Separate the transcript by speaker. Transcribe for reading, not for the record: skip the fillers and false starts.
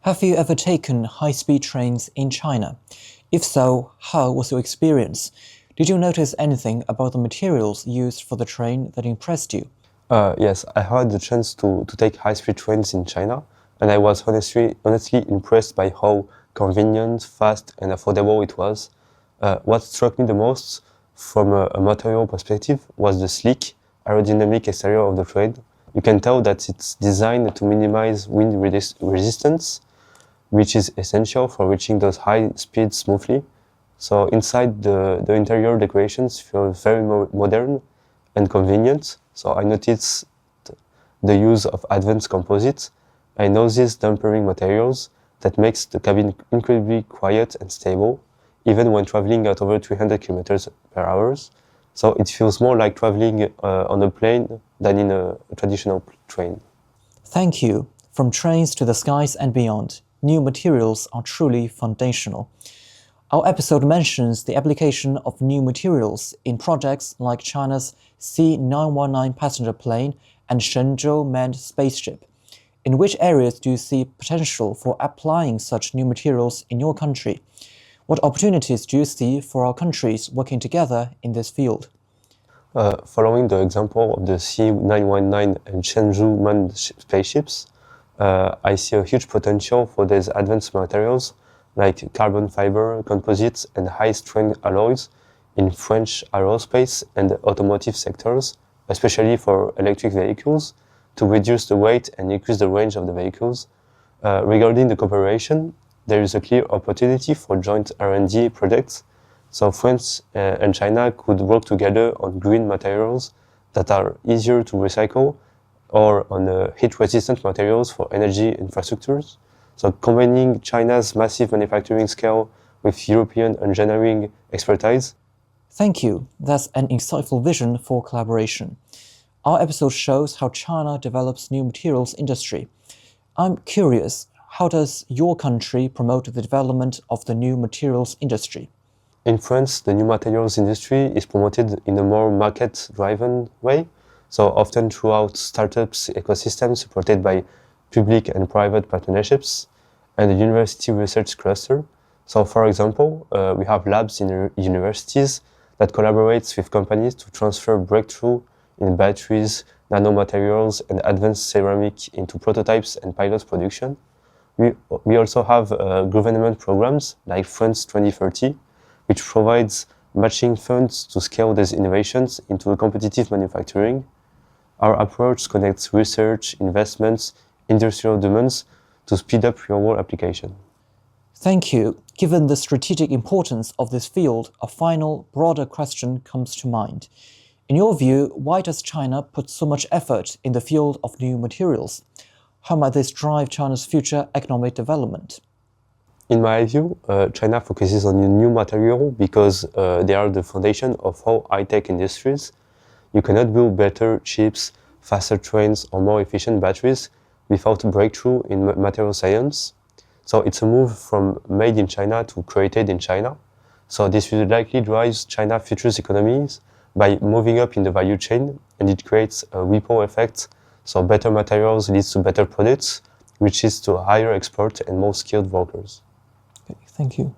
Speaker 1: Have you ever taken high-speed trains in China? If so, how was your experience? Did you notice anything about the materials used for the train that impressed you?
Speaker 2: Yes, I had the chance to take high-speed trains in China, and I was honestly impressed by how convenient, fast, and affordable it was. What struck me the most from a material perspective was the sleek, aerodynamic exterior of the train. You can tell that it's designed to minimize wind resistance, which is essential for reaching those high speeds smoothly. So inside the interior decorations feel very modern and convenient. So I noticed the use of advanced composites. I noticed dampering materials that makes the cabin incredibly quiet and stable, even when traveling at over 300 kilometers per hour. So it feels more like traveling on a plane than in a traditional train.
Speaker 1: Thank you. From trains to the skies and beyond, new materials are truly foundational. Our episode mentions the application of new materials in projects like China's C919 passenger plane and Shenzhou manned spaceship. In which areas do you see potential for applying such new materials in your country? What opportunities do you see for our countries working together in this field?
Speaker 2: Following the example of the C919 and Shenzhou manned spaceships, I see a huge potential for these advanced materials like carbon fiber, composites, and high-strength alloys in French aerospace and automotive sectors, especially for electric vehicles, to reduce the weight and increase the range of the vehicles. Regarding the cooperation, there is a clear opportunity for joint R&D projects. So France and China could work together on green materials that are easier to recycle or on heat-resistant materials for energy infrastructures. So combining China's massive manufacturing scale with European engineering expertise.
Speaker 1: Thank you. That's an insightful vision for collaboration. Our episode shows how China develops new materials industry. I'm curious, how does your country promote the development of the new materials industry?
Speaker 2: In France, the new materials industry is promoted in a more market-driven way, so often throughout startups ecosystems supported by public and private partnerships and a university research cluster. So for example, we have labs in universities that collaborates with companies to transfer breakthrough in batteries, nanomaterials, and advanced ceramic into prototypes and pilot production. We also have government programs like France 2030, which provides matching funds to scale these innovations into a competitive manufacturing. Our approach connects research, investments, industrial demands to speed up real-world application.
Speaker 1: Thank you. Given the strategic importance of this field, a final, broader question comes to mind. In your view, why does China put so much effort in the field of new materials? How might this drive China's future economic development?
Speaker 2: In my view, China focuses on new material because they are the foundation of all high-tech industries. You cannot build better chips, faster trains, or more efficient batteries without a breakthrough in material science. So it's a move from made in China to created in China. So this will likely drive China's future economies by moving up in the value chain, and it creates a ripple effect. So better materials leads to better products, which leads to higher export and more skilled workers.
Speaker 1: Okay, thank you.